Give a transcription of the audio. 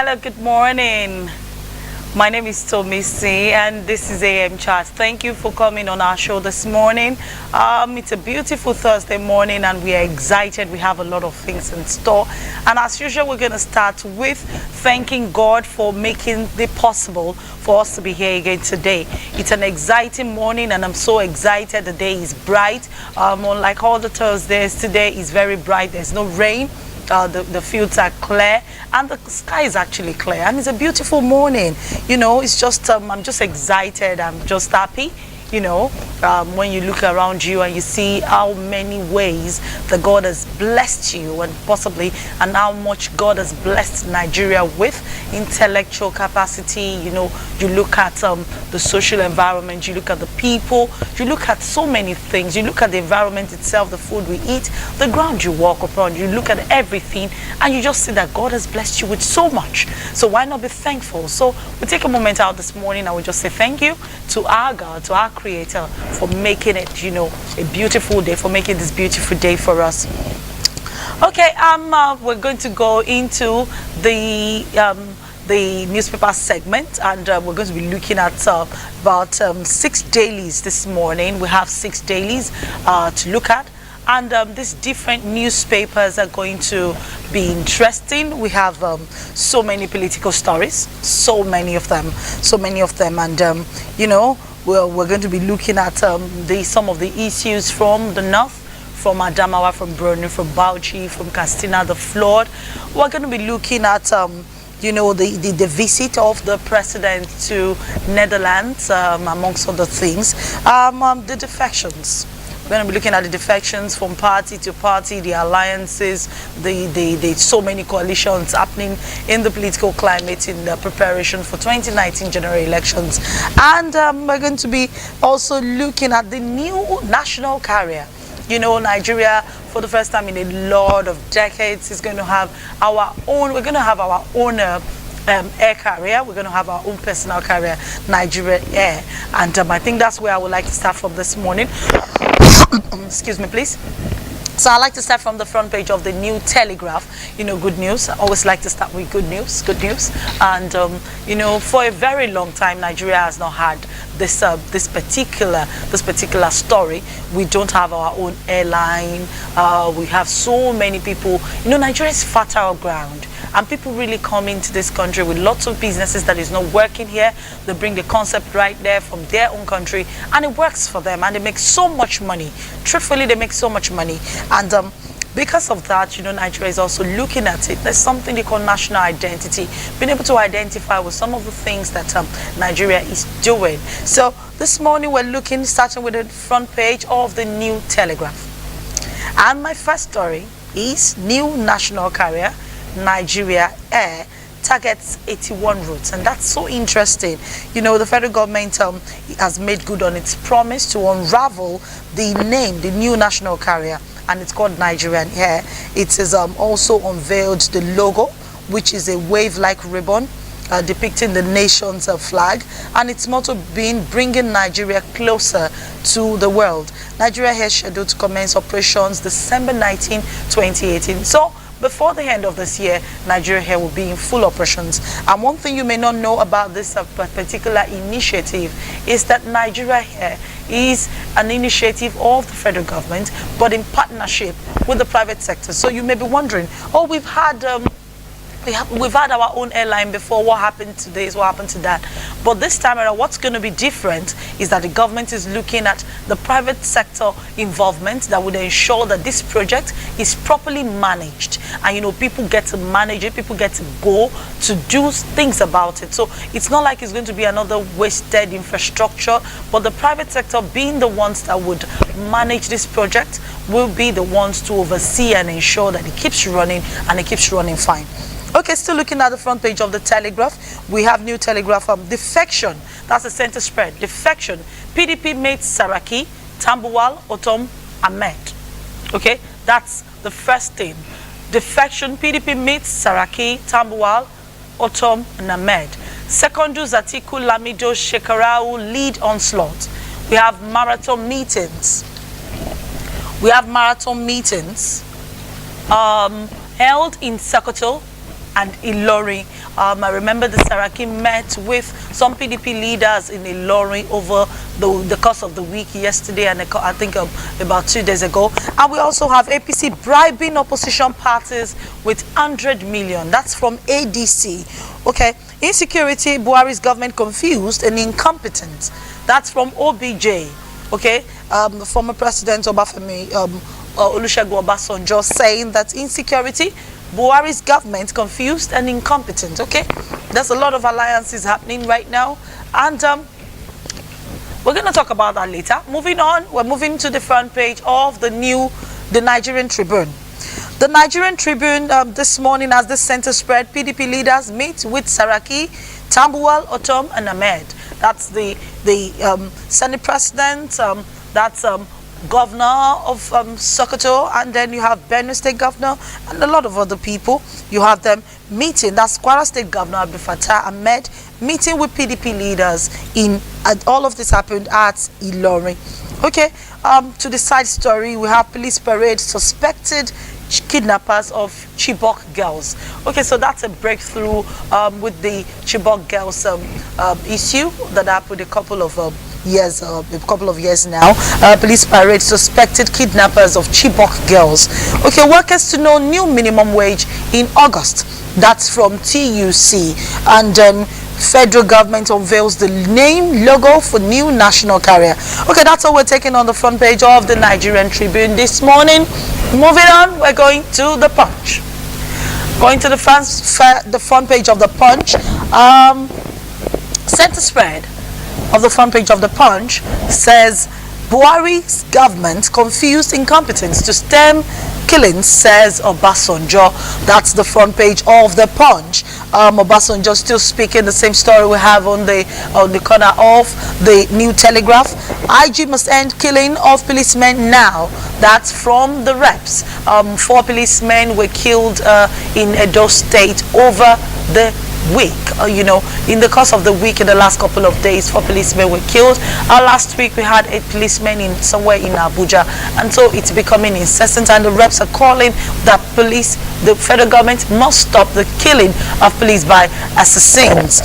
Hello, good morning. My name is Tomisi and this is AM Chat. Thank you for coming on our show this morning. It's a beautiful Thursday morning and we are excited. We have a lot of things in store. And as usual, we're going to start with thanking God for making it possible for us to be here again today. It's an exciting morning and I'm so excited. The day is bright. Unlike all the Thursdays, today is very bright. There's no rain. The fields are clear and the sky is actually clear and it's a beautiful morning. You know, it's just I'm just excited. I'm just happy. You know, when you look around you and you see how many ways that God has blessed you and how much God has blessed Nigeria with intellectual capacity. You know, you look at the social environment, you look at the people, you look at so many things, you look at the environment itself, the food we eat, the ground you walk upon, you look at everything and you just see that God has blessed you with so much. So why not be thankful? So we take a moment out this morning and we just say thank you to our God, to our Creator, for making it, you know, a beautiful day, for making this beautiful day for us. Okay, we're going to go into the newspaper segment and we're going to be looking at about 6 dailies this morning. We have 6 dailies to look at. And these different newspapers are going to be interesting. We have so many political stories, so many of them. And, you know, we're going to be looking at some of the issues from the north, from Adamawa, from Borno, from Bauchi, from Katsina, the flood. We're going to be looking at you know, the visit of the president to Netherlands, amongst other things. The defections. We're going to be looking at the defections from party to party, the alliances, the so many coalitions happening in the political climate in the preparation for 2019 general elections. And we're going to be also looking at the new national carrier. You know, Nigeria, for the first time in a lot of decades, is going to have our own, we're going to have our own air carrier. We're going to have our own personal carrier, Nigeria Air. And I think that's where I would like to start from this morning. Excuse me, please. So I like to start from the front page of the New Telegraph. You know, good news. I always like to start with good news. And you know, for a very long time, Nigeria has not had this particular story. We don't have our own airline. We have so many people. You know, Nigeria is fertile ground. And people really come into this country with lots of businesses that is not working here. They bring the concept right there from their own country and it works for them and they make so much money. Truthfully, they make so much money. And because of that, you know, Nigeria is also looking at it. There's something they call national identity, being able to identify with some of the things that Nigeria is doing. So this morning we're starting with the front page of the New Telegraph. And my first story is new national carrier, Nigeria Air, targets 81 routes, and that's so interesting. You know, the federal government has made good on its promise to unravel the name, the new national carrier, and it's called Nigerian Air. It is also unveiled the logo, which is a wave-like ribbon depicting the nation's flag, and its motto being bringing Nigeria closer to the world. Nigeria Air is scheduled to commence operations December 19, 2018. So before the end of this year, Nigeria Air will be in full operations. And one thing you may not know about this particular initiative is that Nigeria Air is an initiative of the federal government, but in partnership with the private sector. So you may be wondering, oh, we've had our own airline before. What happened to this? What happened to that? But this time around, what's going to be different is that the government is looking at the private sector involvement that would ensure that this project is properly managed. And, you know, people get to manage it, people get to go to do things about it. So it's not like it's going to be another wasted infrastructure, but the private sector, being the ones that would manage this project, will be the ones to oversee and ensure that it keeps running and it keeps running fine. Okay, still looking at the front page of the Telegraph, we have New Telegraph defection. That's the center spread. Defection. PDP mates Saraki, Tambuwal, Otom, Ahmed. Okay, that's the first thing. Defection. PDP mates Saraki, Tambuwal, Otom, and Ahmed. Second, Zatiku, Lamido, Shekarau lead onslaught. We have marathon meetings. held in Sokoto, and Ilorin. I remember the Saraki met with some PDP leaders in Ilorin over the course of the week yesterday and I think about 2 days ago. And we also have APC bribing opposition parties with 100 million. That's from ADC. Okay. Insecurity, Buhari's government confused and incompetent. That's from OBJ. Okay. The former president Obafemi Olusegun Obasanjo saying that insecurity, Buhari's government confused and incompetent. Okay, there's a lot of alliances happening right now, and we're going to talk about that later. Moving on, we're moving to the front page of the Nigerian Tribune. The Nigerian Tribune this morning, as the center spread, PDP leaders meet with Saraki, Tambuwal, Otom, and Ahmed. That's the Senate president. That's governor of Sokoto, and then you have Benue State governor and a lot of other people. You have them meeting. That's Kwara State Governor Abdul Fattah Ahmed meeting with PDP leaders all of this happened at Ilorin. Okay, to the side story, we have police parade suspected kidnappers of Chibok girls. Okay, so that's a breakthrough with the Chibok girls issue that happened a couple of years now. Police parade suspected kidnappers of Chibok girls. Okay, workers to know new minimum wage in August. That's from TUC. And federal government unveils the name logo for new national carrier. Okay, that's all we're taking on the front page of the Nigerian Tribune this morning. Moving on, we're going to the Punch. Going to the front page of the Punch. Center spread of the front page of the Punch says Buhari's government confused incompetence to stem killings, says Obasanjo. That's the front page of the Punch. Obasanjo still speaking the same story we have on the corner of the New Telegraph. IG must end killing of policemen now. That's from the reps. 4 policemen were killed in Edo State over the week. In the course of the week, in the last couple of days, 4 policemen were killed. Last week we had 8 policemen somewhere in Abuja, and so it's becoming incessant, and the reps are calling that the federal government must stop the killing of police by assassins.